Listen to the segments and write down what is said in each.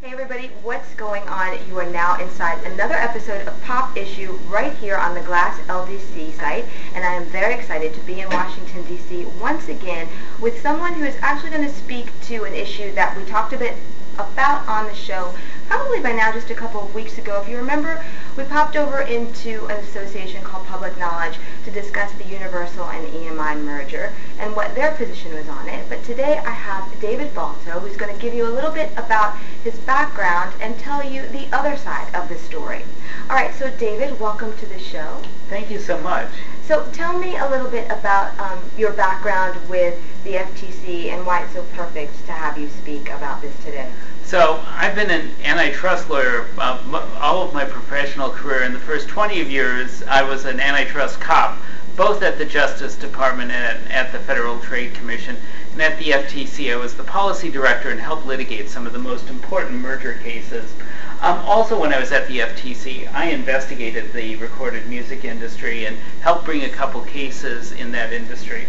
Hey everybody, what's going on? You are now inside another episode of Pop Issue right here on the Glass LDC site, and I am very excited to be in Washington, D.C. once again with someone who is actually going to speak to an issue that we talked a bit about on the show probably by now just a couple of weeks ago. If you remember, we popped over into an association called Public Knowledge to discuss the Universal and EMI merger and what their position was on it. But today I have David Balto, who's going to give you a little bit about his background and tell you the other side of the story. All right, so David, welcome to the show. Thank you so much. So tell me a little bit about your background with the FTC and why it's so perfect to have you speak about this today. So I've been an antitrust lawyer all of my professional career. In the first 20 years, I was an antitrust cop, both at the Justice Department and at the Federal Trade Commission. And at the FTC, I was the policy director and helped litigate some of the most important merger cases. Also, when I was at the FTC, I investigated the recorded music industry and helped bring a couple cases in that industry.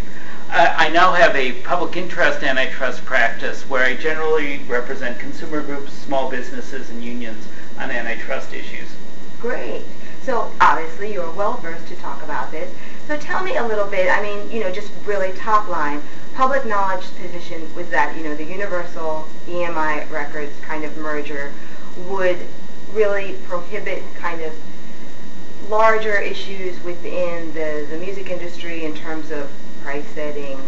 I now have a public interest antitrust practice where I generally represent consumer groups, small businesses, and unions on antitrust issues. Great. So obviously you're well versed to talk about this. So tell me a little bit, I mean, just really top line. Public Knowledge's position was that, the Universal EMI Records kind of merger would really prohibit kind of larger issues within the music industry in terms of price setting,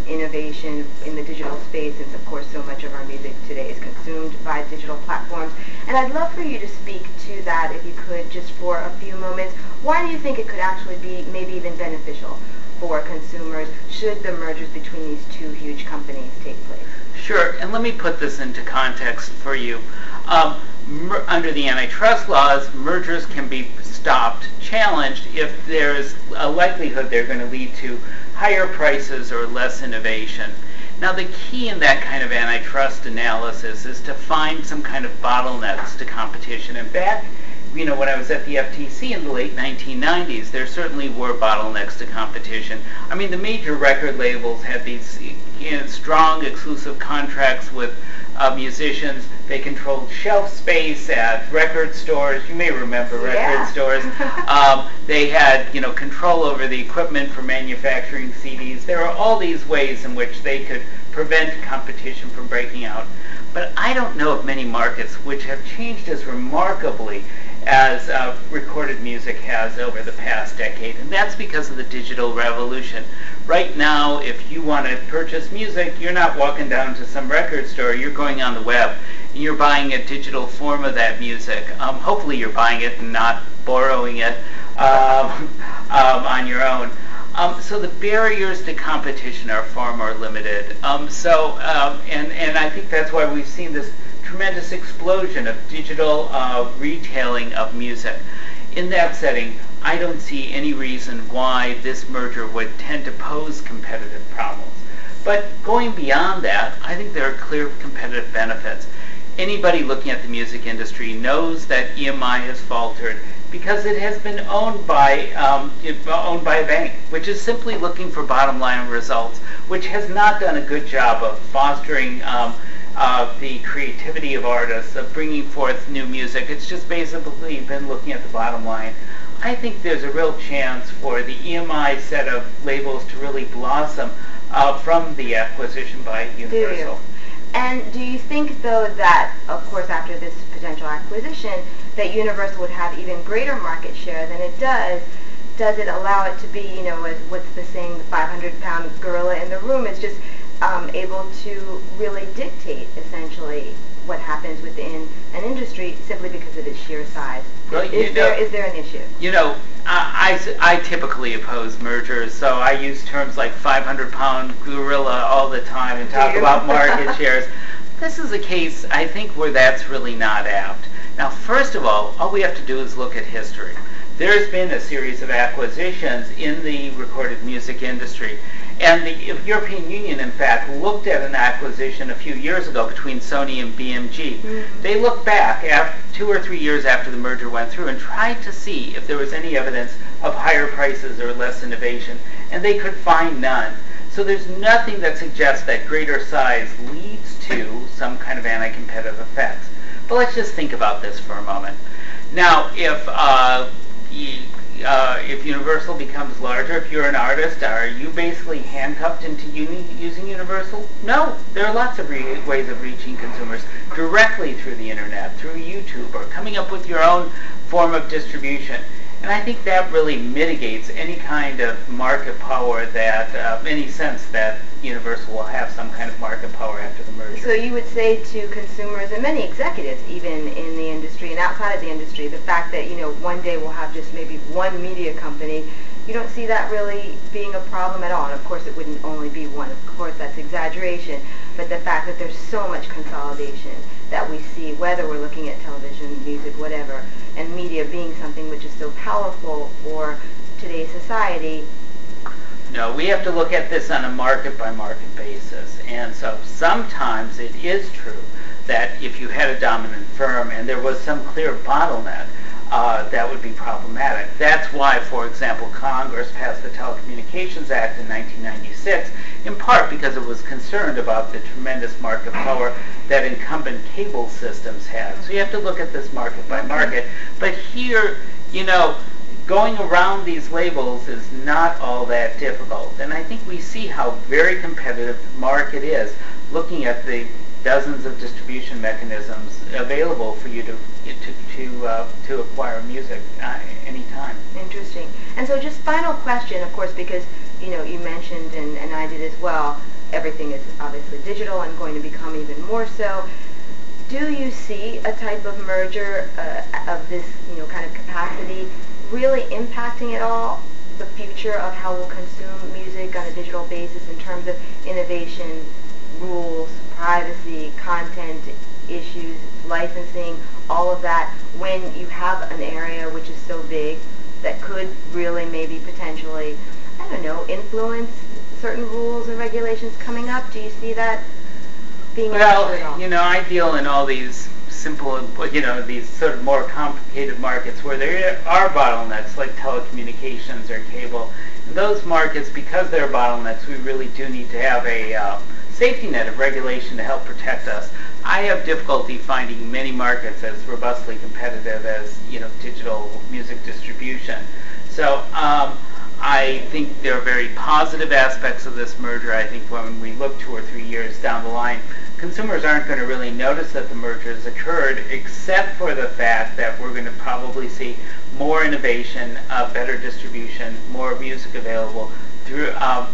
innovation in the digital space, since of course so much of our music today is consumed by digital platforms. And I'd love for you to speak to that, if you could, just for a few moments. Why do you think it could actually be maybe even beneficial for consumers should the mergers between these two huge companies take place? Sure, and let me put this into context for you. Under the antitrust laws, mergers can be stopped, challenged, if there's a likelihood they're going to lead to higher prices or less innovation. Now, the key in that kind of antitrust analysis is to find some kind of bottlenecks to competition. And back, when I was at the FTC in the late 1990s, there certainly were bottlenecks to competition. I mean, the major record labels had these strong exclusive contracts with musicians. They controlled shelf space at record stores. You may remember record stores. They had, control over the equipment for manufacturing CDs. There are all these ways in which they could prevent competition from breaking out. But I don't know of many markets which have changed as remarkably as recorded music has over the past decade, and that's because of the digital revolution. Right now, if you want to purchase music, you're not walking down to some record store, you're going on the web, and you're buying a digital form of that music. Hopefully you're buying it and not borrowing it on your own. So the barriers to competition are far more limited. And I think that's why we've seen this tremendous explosion of digital retailing of music. In that setting, I don't see any reason why this merger would tend to pose competitive problems. But going beyond that, I think there are clear competitive benefits. Anybody looking at the music industry knows that EMI has faltered because it has been owned by a bank, which is simply looking for bottom line results, which has not done a good job of fostering the creativity of artists, of bringing forth new music. It's just basically been looking at the bottom line. I think there's a real chance for the EMI set of labels to really blossom from the acquisition by Universal. And do you think, though, that, of course, after this potential acquisition, that Universal would have even greater market share than it does? Does it allow it to be, what's the saying, the 500-pound gorilla in the room is just able to really dictate, essentially, what happens within an industry simply because of its sheer size? Well, is there an issue? I typically oppose mergers, so I use terms like 500-pound gorilla all the time and talk about market shares. This is a case, I think, where that's really not apt. Now, first of all we have to do is look at history. There's been a series of acquisitions in the recorded music industry. And the European Union, in fact, looked at an acquisition a few years ago between Sony and BMG. Mm-hmm. They looked back 2 or 3 years after the merger went through and tried to see if there was any evidence of higher prices or less innovation, and they could find none. So there's nothing that suggests that greater size leads to some kind of anti-competitive effects. But let's just think about this for a moment. Now, if Universal becomes larger, if you're an artist, are you basically handcuffed into using Universal? No. There are lots of ways of reaching consumers directly through the internet, through YouTube, or coming up with your own form of distribution. And I think that really mitigates any kind of market power that, any sense that Universal will have some kind of market power after the merger. So you would say to consumers and many executives, even in the industry and outside of the industry, the fact that, one day we'll have just maybe one media company, you don't see that really being a problem at all. And of course it wouldn't only be one. Of course that's exaggeration. But the fact that there's so much consolidation that we see, whether we're looking at television, music, whatever, and media being something which is so powerful for today's society. No, we have to look at this on a market-by-market basis. And so sometimes it is true that if you had a dominant firm and there was some clear bottleneck, that would be problematic. That's why, for example, Congress passed the Telecommunications Act in 1996, in part because it was concerned about the tremendous market power that incumbent cable systems had. So you have to look at this market by market. But here, going around these labels is not all that difficult. And I think we see how very competitive the market is, looking at the dozens of distribution mechanisms available for you to acquire music anytime. Interesting. And so just final question, of course, because you mentioned and I did as well, everything is obviously digital and going to become even more so. Do you see a type of merger of this kind of capacity really impacting at all the future of how we'll consume music on a digital basis in terms of innovation, rules, privacy, content issues, licensing, all of that, when you have an area which is so big that could really maybe potentially, I don't know, influence certain rules and regulations coming up? Do you see that being an issue at all? I deal in all these simple, these sort of more complicated markets where there are bottlenecks like telecommunications or cable. In those markets, because there are bottlenecks, we really do need to have a safety net of regulation to help protect us. I have difficulty finding many markets as robustly competitive as digital music distribution. So I think there are very positive aspects of this merger. I think when we look 2 or 3 years down the line, consumers aren't going to really notice that the merger has occurred, except for the fact that we're going to probably see more innovation, better distribution, more music available through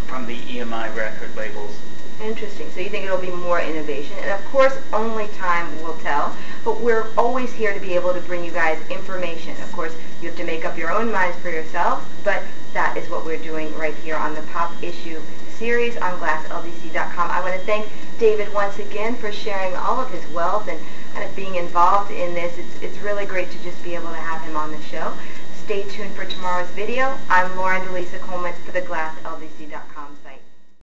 from the EMI record labels. Interesting. So you think it'll be more innovation. And of course, only time will tell. But we're always here to be able to bring you guys information. Of course, you have to make up your own minds for yourselves, but that is what we're doing right here on the Pop Issue series on GlassLDC.com. I want to thank David once again for sharing all of his wealth and kind of being involved in this. It's really great to just be able to have him on the show. Stay tuned for tomorrow's video. I'm Lauren DeLisa Coleman for the GlassLDC.com.